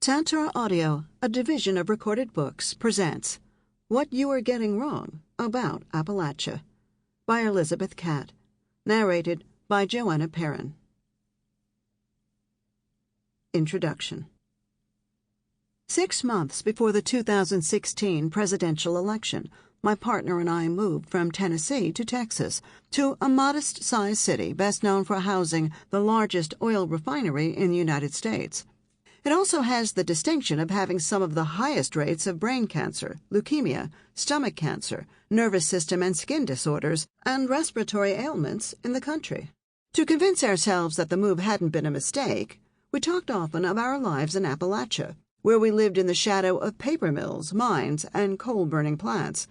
Tantor Audio, a division of Recorded Books, presents What You Are Getting Wrong About Appalachia by Elizabeth Catte, narrated by Joanna Perrin. Introduction. 6 months before the 2016 presidential election, my partner and I moved from Tennessee to Texas, to a modest-sized city best known for housing the largest oil refinery in the United States. It also has the distinction of having some of the highest rates of brain cancer, leukemia, stomach cancer, nervous system and skin disorders, and respiratory ailments in the country. To convince ourselves that the move hadn't been a mistake, we talked often of our lives in Appalachia, where we lived in the shadow of paper mills, mines, and coal-burning plants.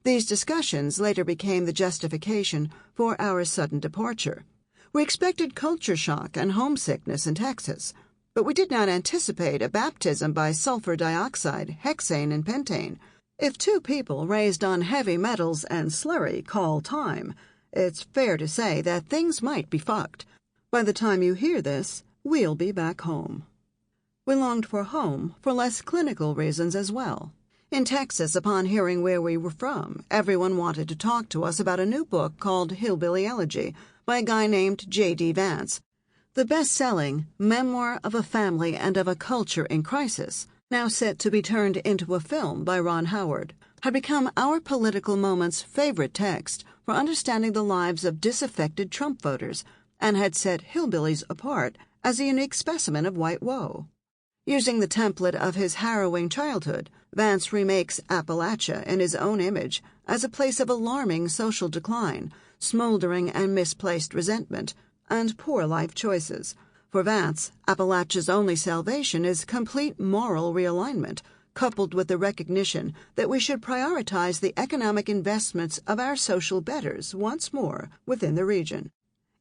These discussions later became the justification for our sudden departure. We expected culture shock and homesickness in Texas, but we did not anticipate a baptism by sulfur dioxide, hexane, and pentane. If two people raised on heavy metals and slurry call time, it's fair to say that things might be fucked. By the time you hear this, we'll be back home. We longed for home for less clinical reasons as well. In Texas, upon hearing where we were from, everyone wanted to talk to us about a new book called Hillbilly Elegy by a guy named J.D. Vance. The best-selling Memoir of a Family and of a Culture in Crisis, now set to be turned into a film by Ron Howard, had become our political moment's favorite text for understanding the lives of disaffected Trump voters, and had set hillbillies apart as a unique specimen of white woe. Using the template of his harrowing childhood, Vance remakes Appalachia in his own image as a place of alarming social decline, smoldering and misplaced resentment, and poor life choices. For Vance, Appalachia's only salvation is complete moral realignment, coupled with the recognition that we should prioritize the economic investments of our social betters once more within the region.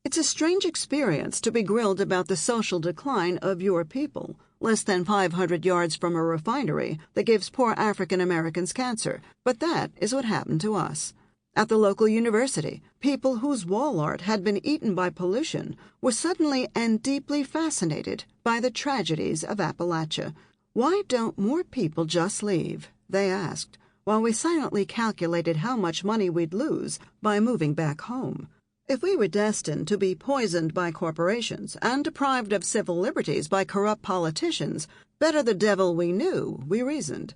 It's a strange experience to be grilled about the social decline of your people, less than 500 yards from a refinery that gives poor African Americans cancer, but that is what happened to us. At the local university, people whose wall art had been eaten by pollution were suddenly and deeply fascinated by the tragedies of Appalachia. "Why don't more people just leave?" they asked, while we silently calculated how much money we'd lose by moving back home. If we were destined to be poisoned by corporations and deprived of civil liberties by corrupt politicians, better the devil we knew, we reasoned.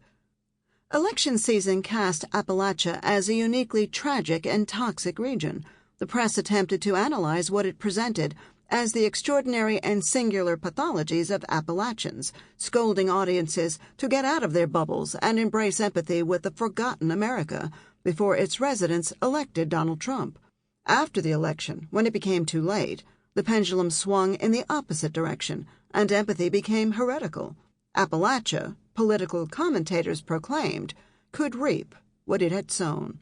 Election season cast Appalachia as a uniquely tragic and toxic region. The press attempted to analyze what it presented as the extraordinary and singular pathologies of Appalachians, scolding audiences to get out of their bubbles and embrace empathy with the forgotten America before its residents elected Donald Trump. After the election, when it became too late, the pendulum swung in the opposite direction, and empathy became heretical. Appalachia, political commentators proclaimed, could reap what it had sown.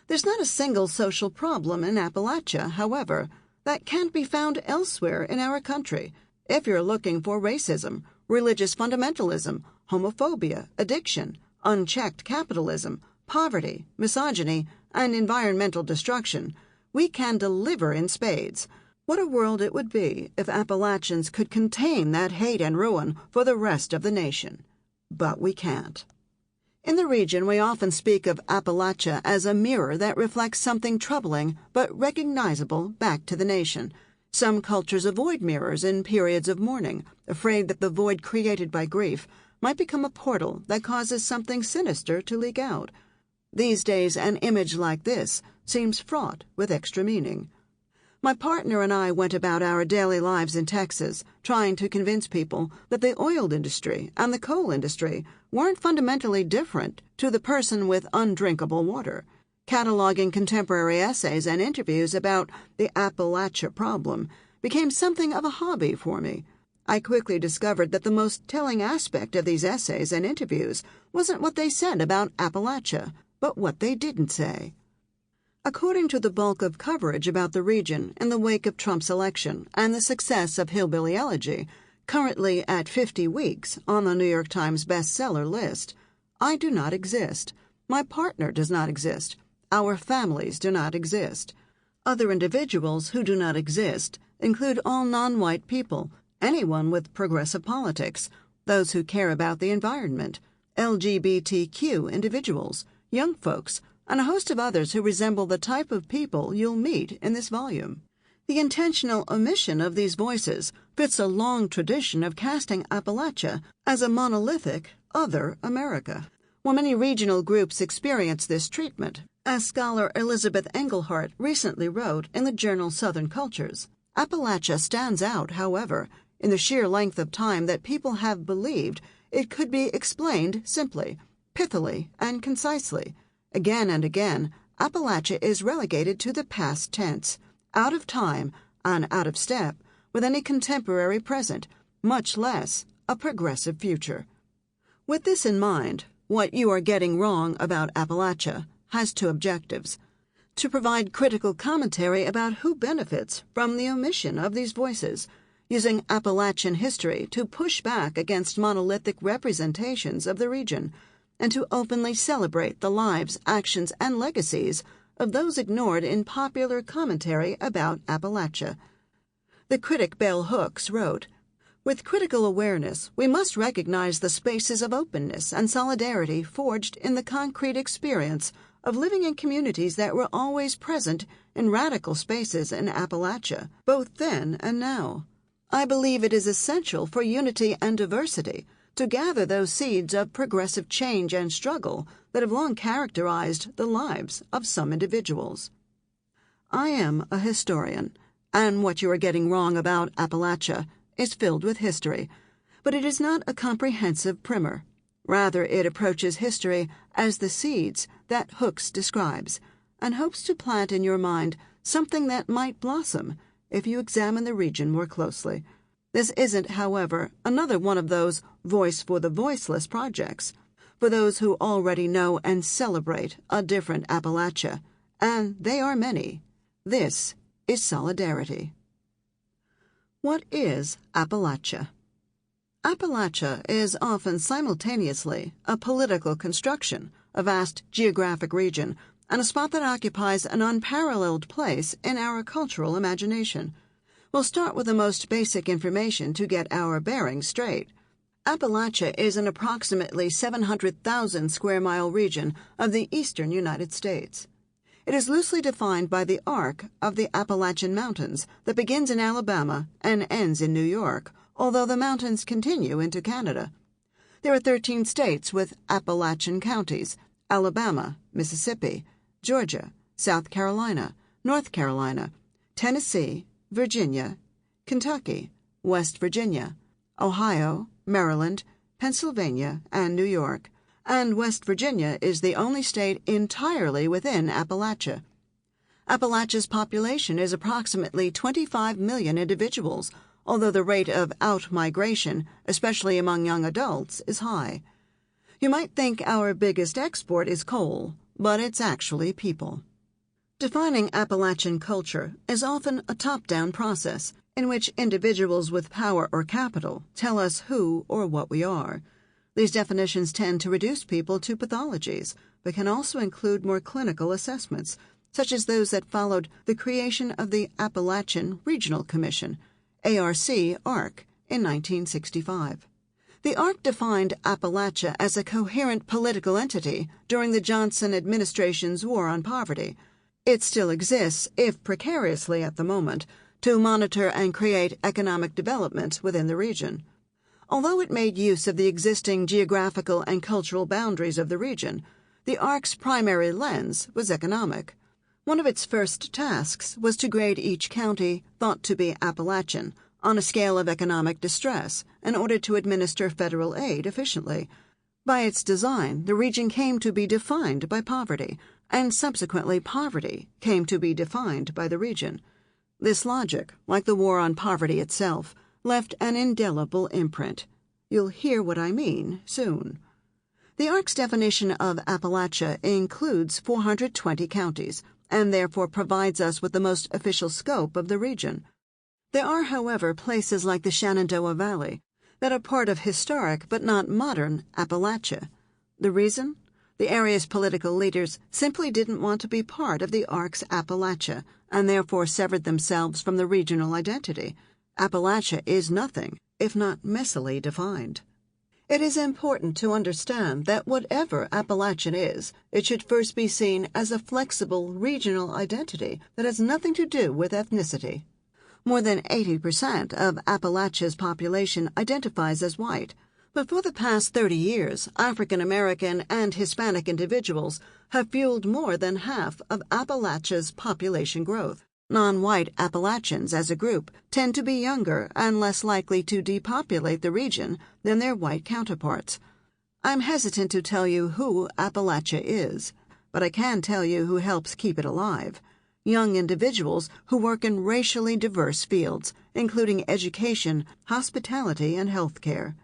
There's not a single social problem in Appalachia, however, that can't be found elsewhere in our country. If you're looking for racism, religious fundamentalism, homophobia, addiction, unchecked capitalism, poverty, misogyny, and environmental destruction, we can deliver in spades. What a world it would be if Appalachians could contain that hate and ruin for the rest of the nation. But we can't. In the region, we often speak of Appalachia as a mirror that reflects something troubling but recognizable back to the nation. Some cultures avoid mirrors in periods of mourning, afraid that the void created by grief might become a portal that causes something sinister to leak out. These days, an image like this seems fraught with extra meaning. My partner and I went about our daily lives in Texas, trying to convince people that the oil industry and the coal industry weren't fundamentally different to the person with undrinkable water. Cataloging contemporary essays and interviews about the Appalachia problem became something of a hobby for me. I quickly discovered that the most telling aspect of these essays and interviews wasn't what they said about Appalachia, but what they didn't say. According to the bulk of coverage about the region in the wake of Trump's election and the success of Hillbilly Elegy, currently at 50 weeks on the New York Times bestseller list, I do not exist. My partner does not exist. Our families do not exist. Other individuals who do not exist include all non-white people, anyone with progressive politics, those who care about the environment, LGBTQ individuals, young folks, and a host of others who resemble the type of people you'll meet in this volume. The intentional omission of these voices fits a long tradition of casting Appalachia as a monolithic, other America. While many regional groups experience this treatment, as scholar Elizabeth Engelhardt recently wrote in the journal Southern Cultures, Appalachia stands out, however, in the sheer length of time that people have believed it could be explained simply, pithily, and concisely. Again and again, Appalachia is relegated to the past tense, out of time and out of step with any contemporary present, much less a progressive future. With this in mind, What You Are Getting Wrong About Appalachia has two objectives: to provide critical commentary about who benefits from the omission of these voices, using Appalachian history to push back against monolithic representations of the region, and to openly celebrate the lives, actions, and legacies of those ignored in popular commentary about Appalachia. The critic Bell Hooks wrote, "With critical awareness, we must recognize the spaces of openness and solidarity forged in the concrete experience of living in communities that were always present in radical spaces in Appalachia, both then and now. I believe it is essential for unity and diversity to gather those seeds of progressive change and struggle that have long characterized the lives of some individuals." I am a historian, and What You Are Getting Wrong About Appalachia is filled with history, but it is not a comprehensive primer. Rather, it approaches history as the seeds that Hooks describes, and hopes to plant in your mind something that might blossom if you examine the region more closely. This isn't, however, another one of those voice for the voiceless projects, for those who already know and celebrate a different Appalachia, and they are many. This is solidarity. What is Appalachia? Appalachia is often simultaneously a political construction, a vast geographic region, and a spot that occupies an unparalleled place in our cultural imagination. We'll start with the most basic information to get our bearings straight. Appalachia is an approximately 700,000 square mile region of the eastern United States. It is loosely defined by the arc of the Appalachian Mountains that begins in Alabama and ends in New York, although the mountains continue into Canada. There are 13 states with Appalachian counties: Alabama, Mississippi, Georgia, South Carolina, North Carolina, Tennessee, Virginia, Kentucky, West Virginia, Ohio, Maryland, Pennsylvania, and New York, and West Virginia is the only state entirely within Appalachia. Appalachia's population is approximately 25 million individuals, although the rate of out-migration, especially among young adults, is high. You might think our biggest export is coal, but it's actually people. Defining Appalachian culture is often a top-down process in which individuals with power or capital tell us who or what we are. These definitions tend to reduce people to pathologies, but can also include more clinical assessments, such as those that followed the creation of the Appalachian Regional Commission, ARC, in 1965. The ARC defined Appalachia as a coherent political entity during the Johnson administration's war on poverty. It still exists, if precariously at the moment, to monitor and create economic development within the region. Although it made use of the existing geographical and cultural boundaries of the region, the ARC's primary lens was economic. One of its first tasks was to grade each county thought to be Appalachian on a scale of economic distress in order to administer federal aid efficiently. By its design, the region came to be defined by poverty, and subsequently poverty came to be defined by the region. This logic, like the war on poverty itself, left an indelible imprint. You'll hear what I mean soon. The ARC's definition of Appalachia includes 420 counties, and therefore provides us with the most official scope of the region. There are, however, places like the Shenandoah Valley that are part of historic but not modern Appalachia. The reason? The area's political leaders simply didn't want to be part of the ARC's Appalachia, and therefore severed themselves from the regional identity. Appalachia is nothing if not messily defined. It is important to understand that whatever Appalachian is, it should first be seen as a flexible regional identity that has nothing to do with ethnicity. More than 80% of Appalachia's population identifies as white, but for the past 30 years, African American and Hispanic individuals have fueled more than half of Appalachia's population growth. Non-white Appalachians as a group tend to be younger and less likely to depopulate the region than their white counterparts. I'm hesitant to tell you who Appalachia is, but I can tell you who helps keep it alive. Young individuals who work in racially diverse fields, including education, hospitality, and healthcare.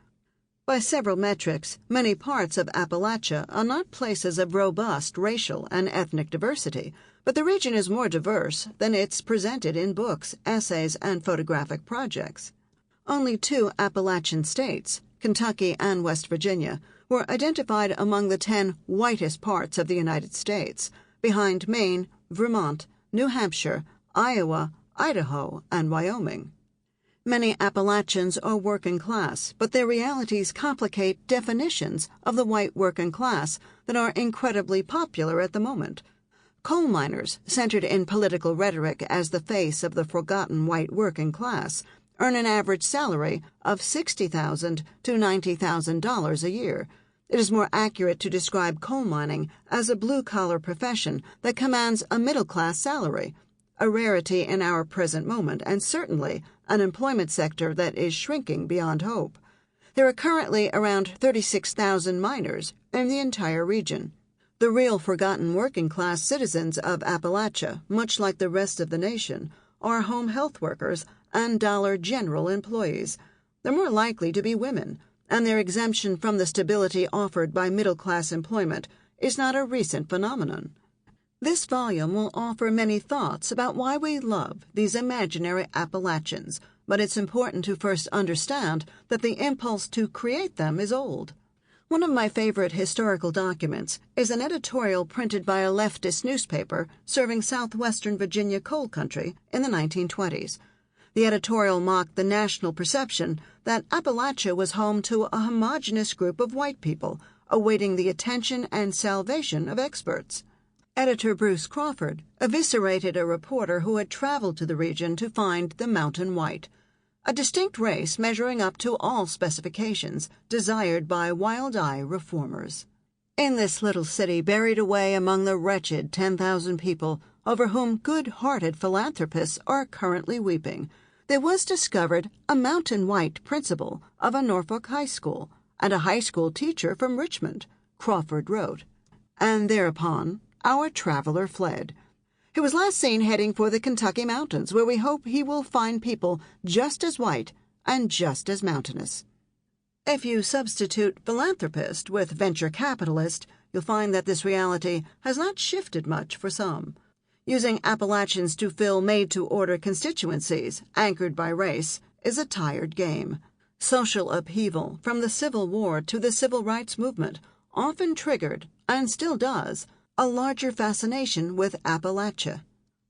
By several metrics, many parts of Appalachia are not places of robust racial and ethnic diversity, but the region is more diverse than it's presented in books, essays, and photographic projects. Only 2 Appalachian states, Kentucky and West Virginia, were identified among the 10 whitest parts of the United States, behind Maine, Vermont, New Hampshire, Iowa, Idaho, and Wyoming. Many Appalachians are working class, but their realities complicate definitions of the white working class that are incredibly popular at the moment. Coal miners, centered in political rhetoric as the face of the forgotten white working class, earn an average salary of $60,000 to $90,000 a year. It is more accurate to describe coal mining as a blue-collar profession that commands a middle-class salary, a rarity in our present moment, and certainly an employment sector that is shrinking beyond hope. There are currently around 36,000 miners in the entire region. The real forgotten working-class citizens of Appalachia, much like the rest of the nation, are home health workers and Dollar General employees. They're more likely to be women, and their exemption from the stability offered by middle-class employment is not a recent phenomenon. This volume will offer many thoughts about why we love these imaginary Appalachians, but it's important to first understand that the impulse to create them is old. One of my favorite historical documents is an editorial printed by a leftist newspaper serving southwestern Virginia coal country in the 1920s. The editorial mocked the national perception that Appalachia was home to a homogeneous group of white people awaiting the attention and salvation of experts. Editor Bruce Crawford eviscerated a reporter who had traveled to the region to find the mountain white, a distinct race measuring up to all specifications desired by wild-eye reformers. In this little city buried away among the wretched 10,000 people over whom good-hearted philanthropists are currently weeping, there was discovered a mountain white principal of a Norfolk high school and a high school teacher from Richmond, Crawford wrote. And thereupon our traveler fled. He was last seen heading for the Kentucky mountains, where we hope he will find people just as white and just as mountainous. If you substitute philanthropist with venture capitalist, you'll find that this reality has not shifted much for some. Using Appalachians to fill made-to-order constituencies, anchored by race, is a tired game. Social upheaval, from the Civil War to the Civil Rights Movement, often triggered, and still does, a larger fascination with Appalachia.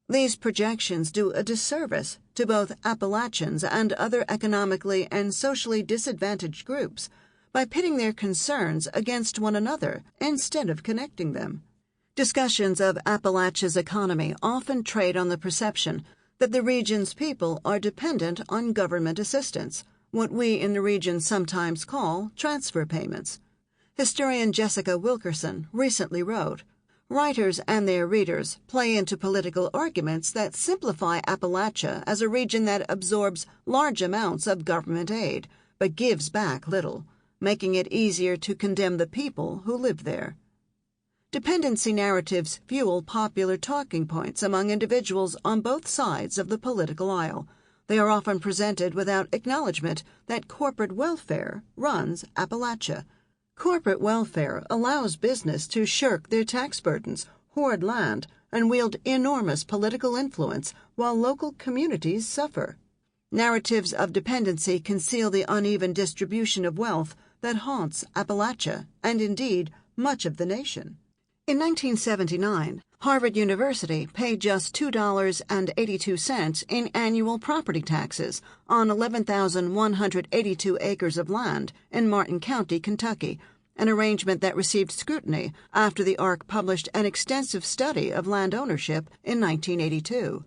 These projections do a disservice to both Appalachians and other economically and socially disadvantaged groups by pitting their concerns against one another instead of connecting them. Discussions of Appalachia's economy often trade on the perception that the region's people are dependent on government assistance, what we in the region sometimes call transfer payments. Historian Jessica Wilkerson recently wrote, "Writers and their readers play into political arguments that simplify Appalachia as a region that absorbs large amounts of government aid, but gives back little, making it easier to condemn the people who live there." Dependency narratives fuel popular talking points among individuals on both sides of the political aisle. They are often presented without acknowledgement that corporate welfare runs Appalachia. Corporate welfare allows business to shirk their tax burdens, hoard land, and wield enormous political influence while local communities suffer. Narratives of dependency conceal the uneven distribution of wealth that haunts Appalachia and, indeed, much of the nation. In 1979, Harvard University paid just $2.82 in annual property taxes on 11,182 acres of land in Martin County, Kentucky, an arrangement that received scrutiny after the ARC published an extensive study of land ownership in 1982.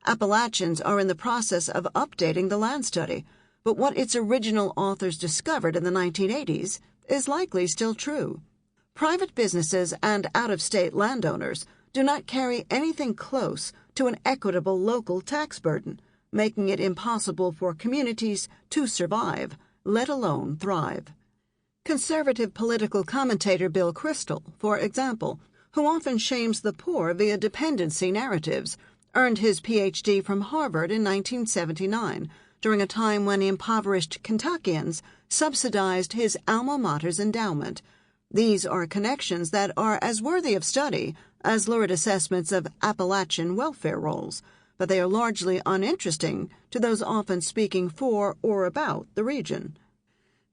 Appalachians are in the process of updating the land study, but what its original authors discovered in the 1980s is likely still true. Private businesses and out-of-state landowners do not carry anything close to an equitable local tax burden, making it impossible for communities to survive, let alone thrive. Conservative political commentator Bill Kristol, for example, who often shames the poor via dependency narratives, earned his Ph.D. from Harvard in 1979, during a time when impoverished Kentuckians subsidized his alma mater's endowment. These are connections that are as worthy of study as lurid assessments of Appalachian welfare rolls, but they are largely uninteresting to those often speaking for or about the region.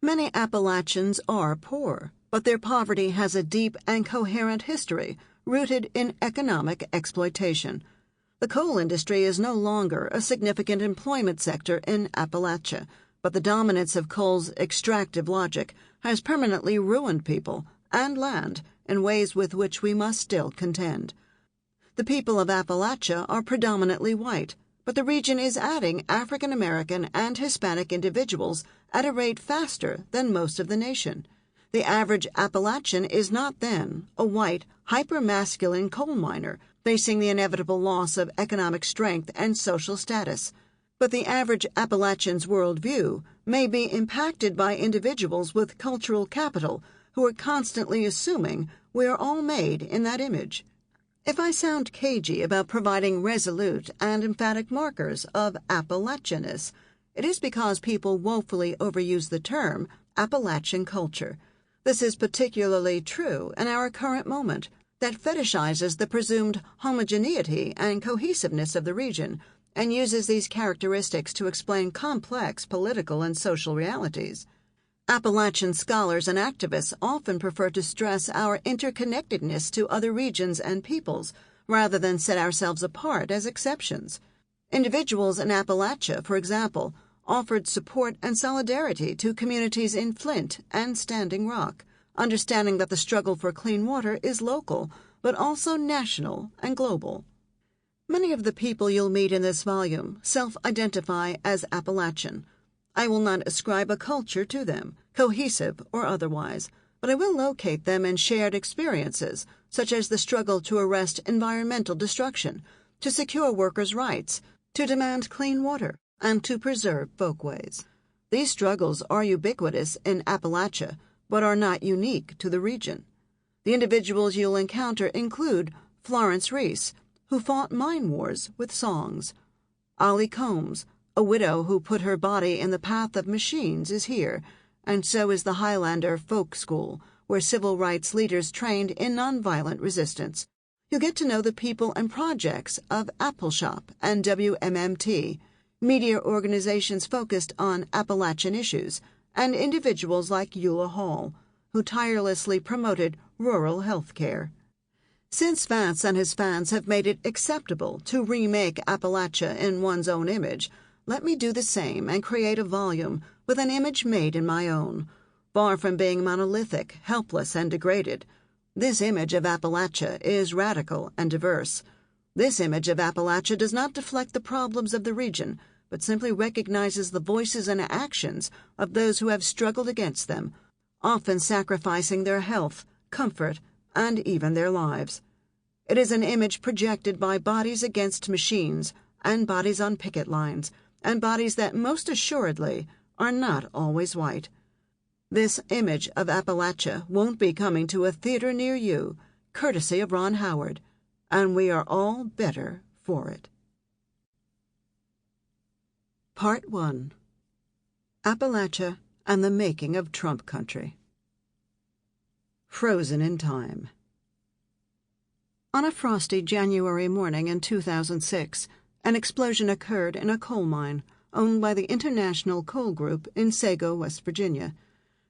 Many Appalachians are poor, but their poverty has a deep and coherent history rooted in economic exploitation. The coal industry is no longer a significant employment sector in Appalachia, but the dominance of coal's extractive logic has permanently ruined people and land in ways with which we must still contend. The people of Appalachia are predominantly white, but the region is adding African American and Hispanic individuals at a rate faster than most of the nation. The average Appalachian is not then a white, hyper-masculine coal miner facing the inevitable loss of economic strength and social status. But the average Appalachian's worldview may be impacted by individuals with cultural capital who are constantly assuming we are all made in that image. If I sound cagey about providing resolute and emphatic markers of Appalachianness, it is because people woefully overuse the term Appalachian culture. This is particularly true in our current moment that fetishizes the presumed homogeneity and cohesiveness of the region and uses these characteristics to explain complex political and social realities. Appalachian scholars and activists often prefer to stress our interconnectedness to other regions and peoples rather than set ourselves apart as exceptions. Individuals in Appalachia, for example, offered support and solidarity to communities in Flint and Standing Rock, understanding that the struggle for clean water is local, but also national and global. Many of the people you'll meet in this volume self-identify as Appalachian. I will not ascribe a culture to them, cohesive or otherwise, but I will locate them in shared experiences, such as the struggle to arrest environmental destruction, to secure workers' rights, to demand clean water, and to preserve folkways. These struggles are ubiquitous in Appalachia, but are not unique to the region. The individuals you'll encounter include Florence Reese, who fought mine wars with songs. Ollie Combs, a widow who put her body in the path of machines, is here, and so is the Highlander Folk School, where civil rights leaders trained in nonviolent resistance. You'll get to know the people and projects of Appalshop and WMMT, media organizations focused on Appalachian issues, and individuals like Eula Hall, who tirelessly promoted rural health care. Since Vance and his fans have made it acceptable to remake Appalachia in one's own image, let me do the same and create a volume with an image made in my own. Far from being monolithic, helpless, and degraded, this image of Appalachia is radical and diverse. This image of Appalachia does not deflect the problems of the region, but simply recognizes the voices and actions of those who have struggled against them, often sacrificing their health, comfort, and even their lives. It is an image projected by bodies against machines and bodies on picket lines, and bodies that most assuredly are not always white. This image of Appalachia won't be coming to a theater near you, courtesy of Ron Howard, and we are all better for it. Part 1. Appalachia and the Making of Trump Country. Frozen in Time. On a frosty January morning in 2006, an explosion occurred in a coal mine owned by the International Coal Group in Sago, West Virginia.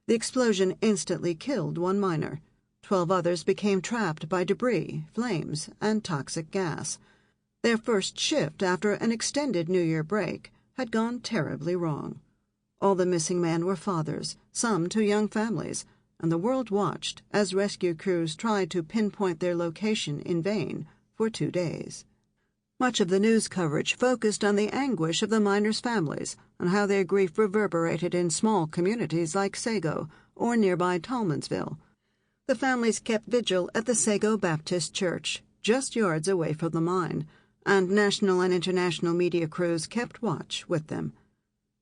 The explosion instantly killed one miner. 12 others became trapped by debris, flames, and toxic gas. Their first shift after an extended New Year break had gone terribly wrong. All the missing men were fathers, some to young families, and the world watched as rescue crews tried to pinpoint their location in vain for 2 days. Much of the news coverage focused on the anguish of the miners' families and how their grief reverberated in small communities like Sago or nearby Tolmansville. The families kept vigil at the Sago Baptist Church, just yards away from the mine, and national and international media crews kept watch with them.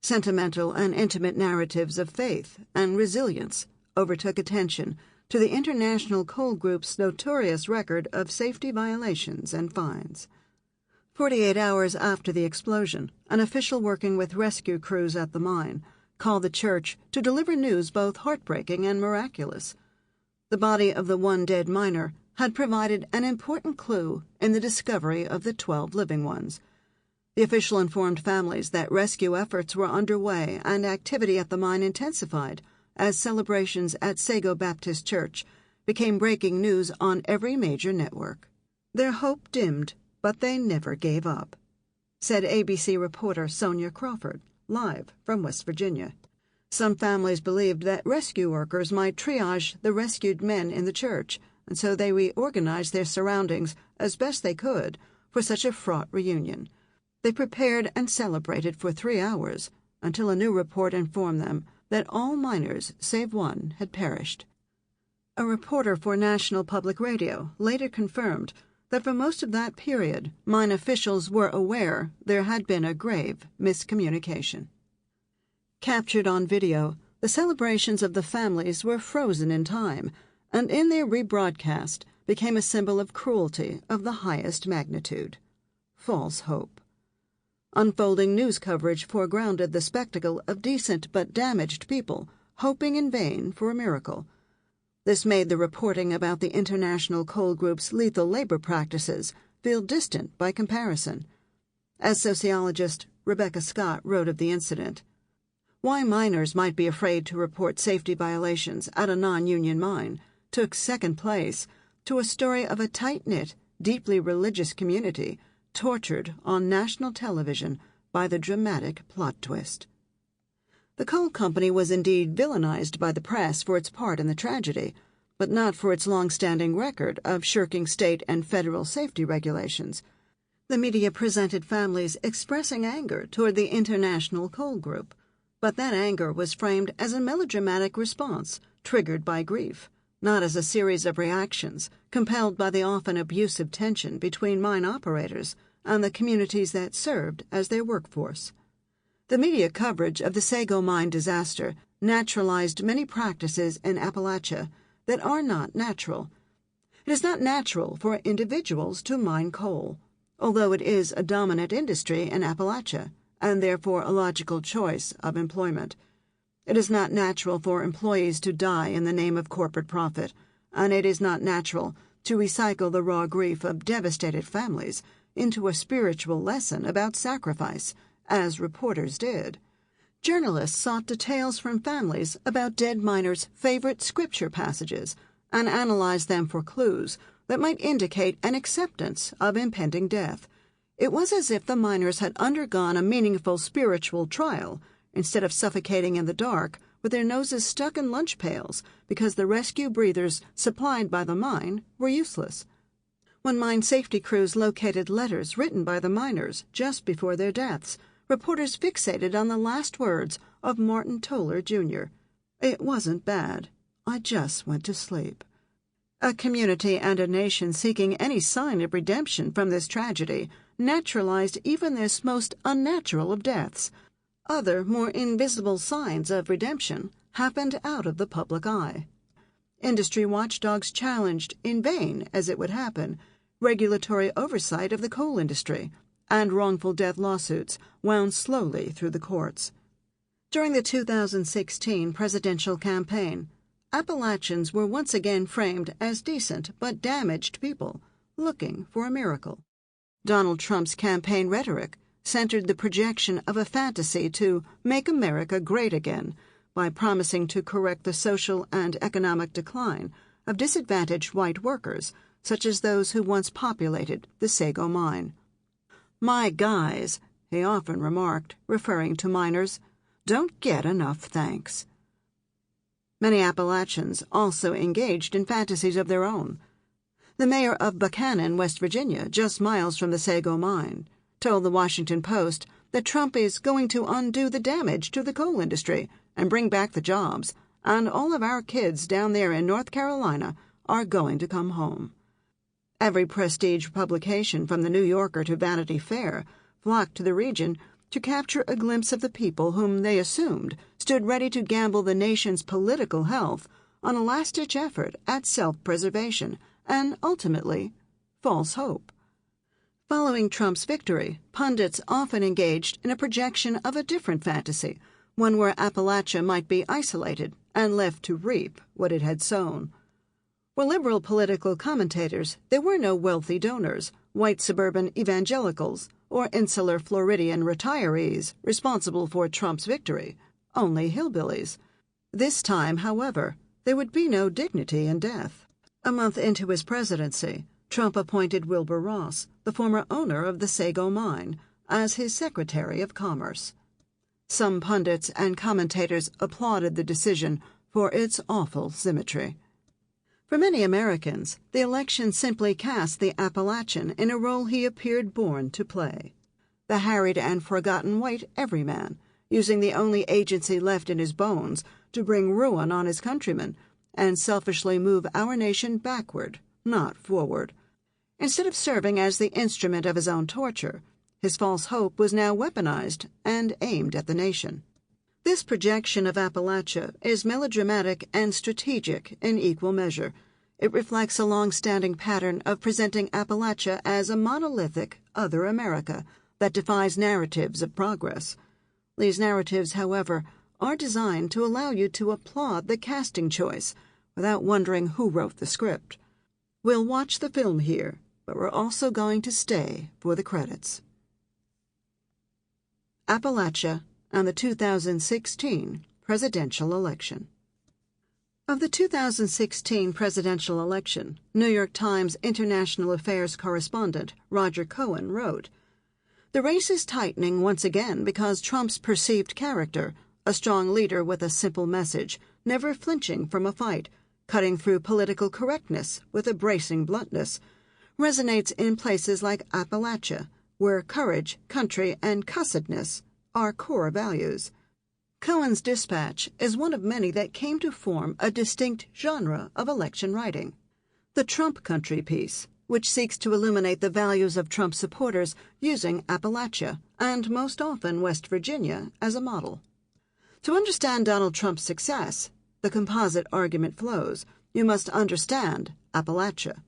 Sentimental and intimate narratives of faith and resilience overtook attention to the International Coal Group's notorious record of safety violations and fines. 48 hours after the explosion, an official working with rescue crews at the mine called the church to deliver news both heartbreaking and miraculous. The body of the one dead miner had provided an important clue in the discovery of the 12 living ones. The official informed families that rescue efforts were underway and activity at the mine intensified as celebrations at Sago Baptist Church became breaking news on every major network. Their hope dimmed, but they never gave up, said ABC reporter Sonia Crawford, live from West Virginia. Some families believed that rescue workers might triage the rescued men in the church, and so they reorganized their surroundings as best they could for such a fraught reunion. They prepared and celebrated for 3 hours until a new report informed them that all miners save one had perished. A reporter for National Public Radio later confirmed that for most of that period, mine officials were aware there had been a grave miscommunication. Captured on video, the celebrations of the families were frozen in time, and in their rebroadcast became a symbol of cruelty of the highest magnitude. False hope. Unfolding news coverage foregrounded the spectacle of decent but damaged people hoping in vain for a miracle. This made the reporting about the International Coal Group's lethal labor practices feel distant by comparison. As sociologist Rebecca Scott wrote of the incident, why miners might be afraid to report safety violations at a non-union mine took second place to a story of a tight-knit, deeply religious community tortured on national television by the dramatic plot twist. The coal company was indeed villainized by the press for its part in the tragedy, but not for its long-standing record of shirking state and federal safety regulations. The media presented families expressing anger toward the International Coal Group, but that anger was framed as a melodramatic response triggered by grief, not as a series of reactions compelled by the often abusive tension between mine operators and the communities that served as their workforce. The media coverage of the Sago mine disaster naturalized many practices in Appalachia that are not natural. It is not natural for individuals to mine coal, although it is a dominant industry in Appalachia, and therefore a logical choice of employment. It is not natural for employees to die in the name of corporate profit, and it is not natural to recycle the raw grief of devastated families into a spiritual lesson about sacrifice, as reporters did. Journalists sought details from families about dead miners' favorite scripture passages and analyzed them for clues that might indicate an acceptance of impending death. It was as if the miners had undergone a meaningful spiritual trial instead of suffocating in the dark with their noses stuck in lunch pails because the rescue breathers supplied by the mine were useless. When mine safety crews located letters written by the miners just before their deaths, reporters fixated on the last words of Martin Toller, Jr. "It wasn't bad. I just went to sleep." A community and a nation seeking any sign of redemption from this tragedy naturalized even this most unnatural of deaths. Other, more invisible signs of redemption happened out of the public eye. Industry watchdogs challenged, in vain as it would happen, regulatory oversight of the coal industry, and wrongful death lawsuits wound slowly through the courts. During the 2016 presidential campaign, Appalachians were once again framed as decent but damaged people looking for a miracle. Donald Trump's campaign rhetoric centered the projection of a fantasy to make America great again by promising to correct the social and economic decline of disadvantaged white workers, such as those who once populated the Sago mine. "My guys," he often remarked, referring to miners, "don't get enough thanks." Many Appalachians also engaged in fantasies of their own. The mayor of Buchanan, West Virginia, just miles from the Sago mine, told the Washington Post that Trump is going to undo the damage to the coal industry and bring back the jobs, and all of our kids down there in North Carolina are going to come home. Every prestige publication, from the New Yorker to Vanity Fair, flocked to the region to capture a glimpse of the people whom they assumed stood ready to gamble the nation's political health on a last-ditch effort at self-preservation and, ultimately, false hope. Following Trump's victory, pundits often engaged in a projection of a different fantasy, one where Appalachia might be isolated and left to reap what it had sown. For liberal political commentators, there were no wealthy donors, white suburban evangelicals, or insular Floridian retirees responsible for Trump's victory, only hillbillies. This time, however, there would be no dignity in death. A month into his presidency, Trump appointed Wilbur Ross, the former owner of the Sago mine, as his Secretary of Commerce. Some pundits and commentators applauded the decision for its awful symmetry. For many Americans, the election simply cast the Appalachian in a role he appeared born to play. The harried and forgotten white everyman, using the only agency left in his bones to bring ruin on his countrymen and selfishly move our nation backward, not forward. Instead of serving as the instrument of his own torture, his false hope was now weaponized and aimed at the nation. This projection of Appalachia is melodramatic and strategic in equal measure. It reflects a long-standing pattern of presenting Appalachia as a monolithic other America that defies narratives of progress. These narratives, however, are designed to allow you to applaud the casting choice without wondering who wrote the script. We'll watch the film here, but we're also going to stay for the credits. Appalachia and the 2016 presidential election. Of the 2016 presidential election, New York Times international affairs correspondent Roger Cohen wrote, "The race is tightening once again because Trump's perceived character, a strong leader with a simple message, never flinching from a fight, cutting through political correctness with a bracing bluntness, resonates in places like Appalachia, where courage, country, and cussedness are core values." Cohen's dispatch is one of many that came to form a distinct genre of election writing. The Trump Country piece, which seeks to illuminate the values of Trump supporters using Appalachia, and most often West Virginia, as a model. To understand Donald Trump's success, the composite argument flows, you must understand Appalachia.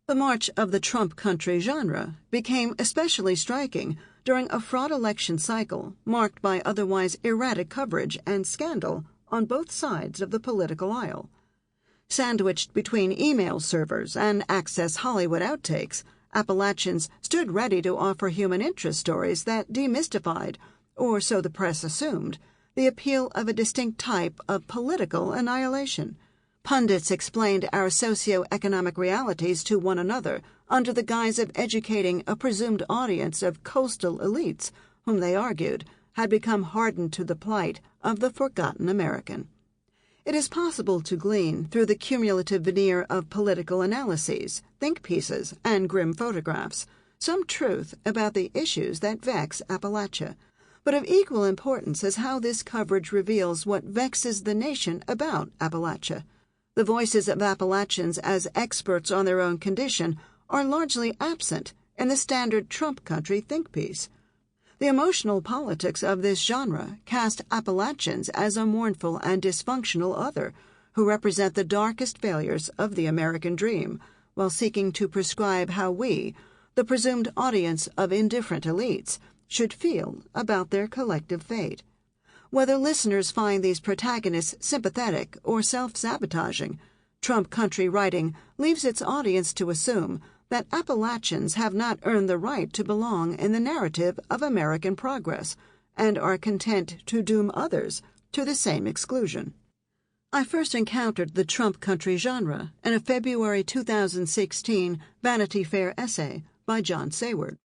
The march of the Trump Country genre became especially striking during a fraud election cycle marked by otherwise erratic coverage and scandal on both sides of the political aisle. Sandwiched between email servers and Access Hollywood outtakes, Appalachians stood ready to offer human interest stories that demystified, or so the press assumed, the appeal of a distinct type of political annihilation. Pundits explained our socio-economic realities to one another under the guise of educating a presumed audience of coastal elites whom they argued had become hardened to the plight of the forgotten American. It is possible to glean through the cumulative veneer of political analyses, think pieces, and grim photographs some truth about the issues that vex Appalachia, but of equal importance is how this coverage reveals what vexes the nation about Appalachia. The voices of Appalachians as experts on their own condition are largely absent in the standard Trump Country think piece. The emotional politics of this genre cast Appalachians as a mournful and dysfunctional other who represent the darkest failures of the American dream, while seeking to prescribe how we, the presumed audience of indifferent elites, should feel about their collective fate. Whether listeners find these protagonists sympathetic or self-sabotaging, Trump Country writing leaves its audience to assume that Appalachians have not earned the right to belong in the narrative of American progress and are content to doom others to the same exclusion. I first encountered the Trump country genre in a February 2016 Vanity Fair essay by John Sayward.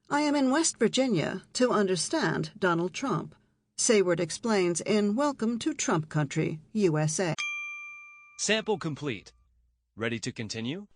I am in West Virginia to understand Donald Trump, Sayward explains in Welcome to Trump Country, USA. Sample complete. Ready to continue?